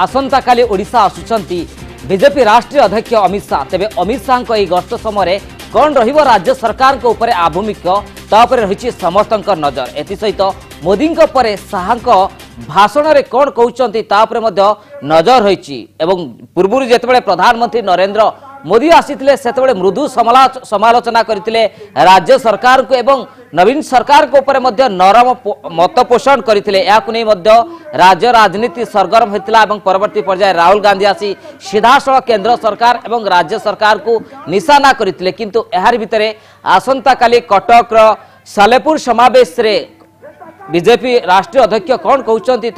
आसंता काली Odisha आसुचंती BJP राष्ट्रीय अध्यक्ष अमित शाह। तेबे अमित शाह यह गस्त समय कौन रहिबो राज्य सरकार को ऊपर आभिमुख्य तापर रही समस्त नजर। एसत मोदी शाह भाषण में कौन कहते नजर रही। पूर्व जिते प्रधानमंत्री नरेंद्र मोदी आसीथिले सेतेबेले मृदु समालोचना करथिले राज्य सरकार को एवं नवीन सरकार को ऊपर मध्य नरम मत पोषण करथिले। याकु नै मध्य राज्य राजनीति सरगरम होइतिला एवं परवर्ती पर्याय राहुल गांधी आसी सीधासळ केंद्र सरकार एवं राज्य सरकार को निशाना करथिले। किंतु एहार भितरे आसंता काली कटक सालेपुर समावेश रे बीजेपी राष्ट्रीय अध्यक्ष कौन कहते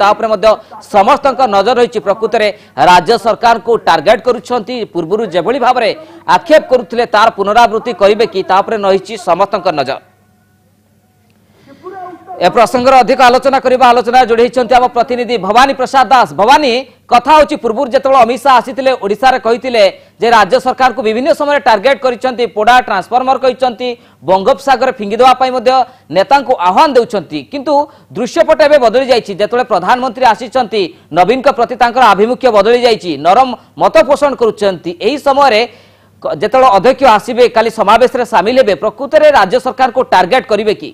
समस्त नजर रही। प्रकृत में राज्य सरकार को टार्गेट करुछंती पूर्व जो भाव में आक्षेप करुले तार पुनरावृत्ति करेंगे कि रही समस्त नजर। ए प्रसंग अधिक आलोचना करबा आलोचना जोड़ी आम प्रतिनिधि भवानी प्रसाद दास। भवानी कथा होची पूर्व जो अमित शाह आसीथिले ओडिशा रे कहिथिले जे राज्य सरकार को विभिन्न समय टार्गेट करिसंती पोड़ा ट्रांसफॉर्मर कहिसंती बंगोपसागर फिंगी देवा पई मध्ये नेता को आह्वान देउछंती। किंतु दृश्यपट एबे बदली जाइछि जेतले प्रधानमंत्री आसीचंती नवीन के प्रति तांकर आभिमुख्य बदली जाइछि नरम मत पोषण करुछंती। एही समय रे जेतले अध्यक्ष आसीबे काली समावेश रे शामिल हेबे प्रकृत रे राज्य सरकार को टार्गेट करिवे कि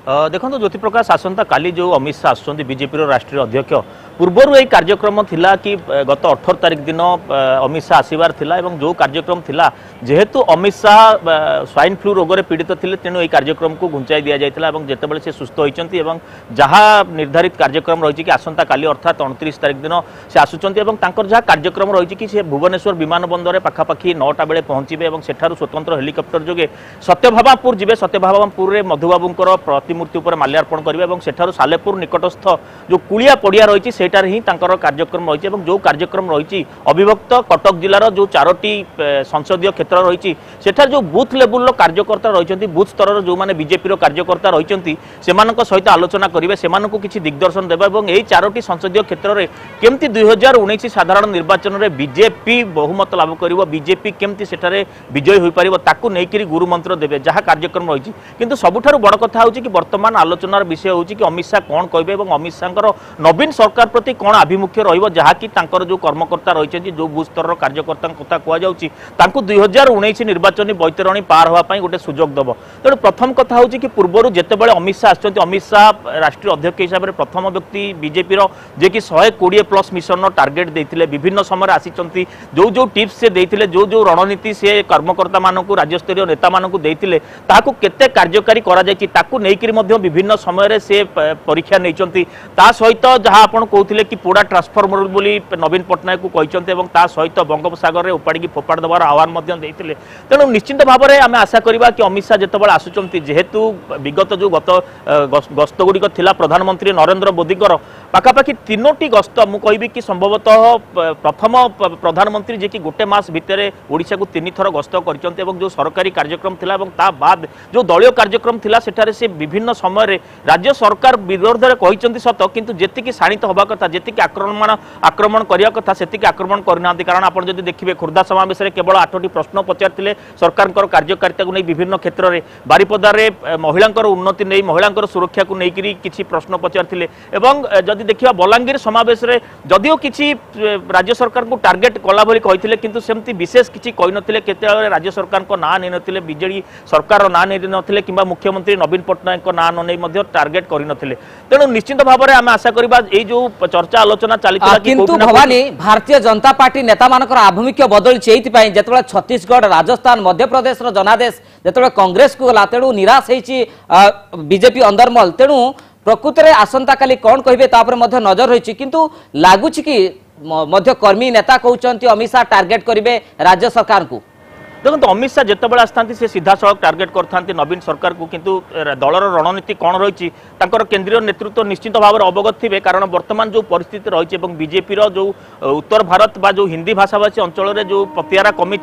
देखो ज्योति प्रकाश आसंता काली जो अमित शाह आसुच्च बीजेपी राष्ट्रीय अध्यक्ष पूर्वर यही कार्यक्रम थिला कि गत 18 तारिख दिन अमित शाह आसबार थिला एवं जो कार्यक्रम थिला जेहेतु अमित शाह स्वाइन फ्लू रोग रे पीड़ित थिले तेणु यही कार्यक्रम को घुंचाई दिया जायतिला एवं जेतेबेले से सुस्थ होइचंती एवं जहा निर्धारित कार्यक्रम रही कि आसंता काली अर्थात 29 तारिख दिन से आसुचंती एवं तांकर जहा कार्यक्रम रही कि से भुवनेश्वर विमान बंदर रे पाखापाखि 9टा बेले पहुंचीबे एवं सेठारु स्वतंत्र हेलिकॉप्टर जोगे सत्यभामापुर जिबे। सत्यभामापुर रे मधुबाबूंकर प्रतिमूर्ति उपर माल्यार्पण करिवे एवं सेठारु सालेपुर निकटस्थ जो कुलिया पड़िया रही सेटार ही तांकर कार्यक्रम रही जो कार्यक्रम रही अविभक्त कटक जिलार जो 4टी संसदीय क्षेत्र रही सेठार जो बूथ लेवल कार्यकर्ता रही बूथ स्तर जो माने बीजेपी कार्यकर्ता रही सहित आलोचना करेंगे से किसी दिग्दर्शन देवा और यही 4टी संसदीय क्षेत्र में केमती 2019 साधारण निर्वाचन में बीजेपी बहुमत लाभ कर बीजेपी केमती सेठारे विजयी हो पार ताकू नहीं गुरुमंत्र देवे जहाँ कार्यक्रम रही। किंतु सबुठारु बड़ कथा होची कि वर्तमान आलोचनार विषय होची कि अमित शाह कौन कहे और अमित शाह नवीन सरकार प्रति कौन आभिमुख्य रही जो कर्मकर्ता रही जो बूथ स्तर कार्यकर्ता कथा कहु 2019 निर्वाचन बैतरणी पार होगापी गोटे सुजोग दब। तेणु प्रथम कथा हूँ कि पूर्वर जितेबाला अमित शाह आसुच्च अमित शाह राष्ट्रीय अध्यक्ष हिसाब से प्रथम व्यक्ति बीजेपी जे कि 120+ मिशन टार्गेट देते विभिन्न समय आसी जो टिप्स से देते जो रणनीति से कर्मकर्ता मानक राज्यस्तरीय नेता मानक देते केते कार्यकारी करा विभिन्न समय से परीक्षा नहीं सहित जहाँ आप कहते कि पोड़ा ट्रांसफॉर्मर बोली नवीन पट्टनायक को कहते सहित बंगोपसागर में उपाड़ी फोपाड़ देवार आह्वान देते। तेणु निश्चित भाव में आम आशा करवा कि अमित शाह जितेबाला आसुच्च जेहेतु विगत जो गस्त गुड़िक थिला प्रधानमंत्री नरेंद्र मोदी पाखापाखि 3टी गस्त मुझे कि संभवतः प्रथम प्रधानमंत्री जे कि गोटे मास भितर ओडिशा को 3 थर गस्त कर जो सरकारी कार्यक्रम थिला ता बाद जो दलीय कार्यक्रम थिला सेठारे से विभिन्न समय राज्य सरकार विरोध में कहते सत किंतु जेतिकी शाणित हवा कथा जेतिकी आक्रमण करने कथा सेतिकी आक्रमण करना। कारण आप जब देखिए खुर्दा समावेश में केवल 8टी प्रश्न पचार सरकार कार्यकारिता को नहीं विभिन्न क्षेत्र में बारिपदार महिला उन्नति नहीं महिला सुरक्षा को लेकर किसी प्रश्न पचार जदि देखा बलांगीर समावेश में जदिओ किसी राज्य सरकार को टार्गेट कला भली कहते किंतु सेमती विशेष किसी कही नथिले केते राज्य सरकार को ना नहीं नथिले बीजेडी सरकार ना नहीं नथिले किंबा मुख्यमंत्री नवीन पट्टनायक को ना नहीं मध्य टार्गेट करि नथिले। तेणु निश्चित भाव में आम आशा करबा ए जो चर्चा आलोचना चली किंतु भवानी भारतीय जनता पार्टी नेता मानकर आभिमुख्य बदली जेतबेले छत्तीसगढ़ राजस्थान मध्य प्रदेश जनादेश जेतबेले कांग्रेस को गला तेणु निराश होईची बीजेपी अंदरमल। तेणु प्रकृत में आसंता काली कौन कहे नजर रही किंतु लगुच कि मध्य कर्मी नेता कहते अमित शाह टार्गेट करेंगे राज्य सरकार को। देखो अमित शाह जितेबाला आसता से सीधा सड़क टार्गेट करते नवीन सरकार को किंतु दलर रणनीति कौन रही केंद्रीय नेतृत्व निश्चित भाव में अवगत थे कारण वर्तमान जो परिस्थिति रही बीजेपी जो उत्तर भारत बा जो हिंदी भाषाभाषी अंचल में जो पतियारा कमी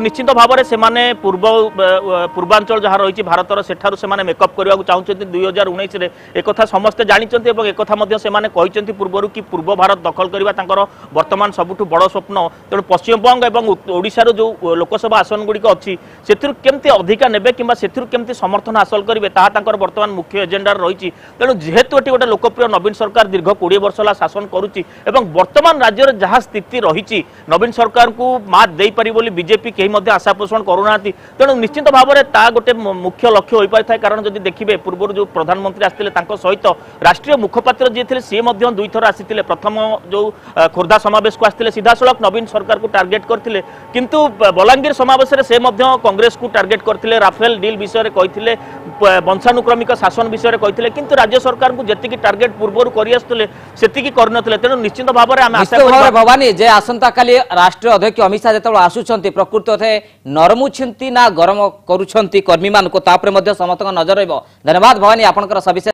निश्चित भाव में पूर्वांचल जहाँ रही भारतर सेठारु से मेकअप करने को चाहते 2019 में एक समस्ते जानते एक पूर्वर कि पूर्व भारत दखल करवा वर्तमान सबुठ बड़ स्वप्न। तेणु पश्चिमबंग और ओडिशार जो लोकसभा आसन गुड़िक अच्छी से केमती अधिका ने कि केमती समर्थन हासिल करेंगे ताकर बर्तमान मुख्य एजेंडार रही तेणु जेहेतु ये गोटे लोकप्रिय नवीन सरकार दीर्घ 20 वर्ष है शासन करुच्ची बर्तमान राज्य में जहाँ स्थिति रही नवीन सरकार को मात दे पारि बोली बीजेपी कहीं आशा पोषण करूना तेणु निश्चित भाव में ता गोटे मुख्य लक्ष्य हो पाए कारण जब देखिए पूर्व जो प्रधानमंत्री आसते सहित राष्ट्रीय मुखपात्र जी थे सी दुई थर आसी प्रथम जो खोर्धा समावेश को आसते सीधा सड़क नवीन सरकार को टार्गेट करते किंतु बलांगीर समावेश से कांग्रेस को टार्गेट करते राफेल डील विषय कहते वंशानुक्रमिक शासन विषय कहते किंतु राज्य सरकार को जी टार्गेट पूर्व करते करनथिले तेणु निश्चित भाव में आम आशा निश्चित भवानी जे आसंता काली राष्ट्रीय अध्यक्ष अमित शाह जो आसुंच प्रकृत थे नरमुंट ना गरम करुंच कर्मी मान समस्त नजर रही धन्यवाद भवानी आपंकर सविशेष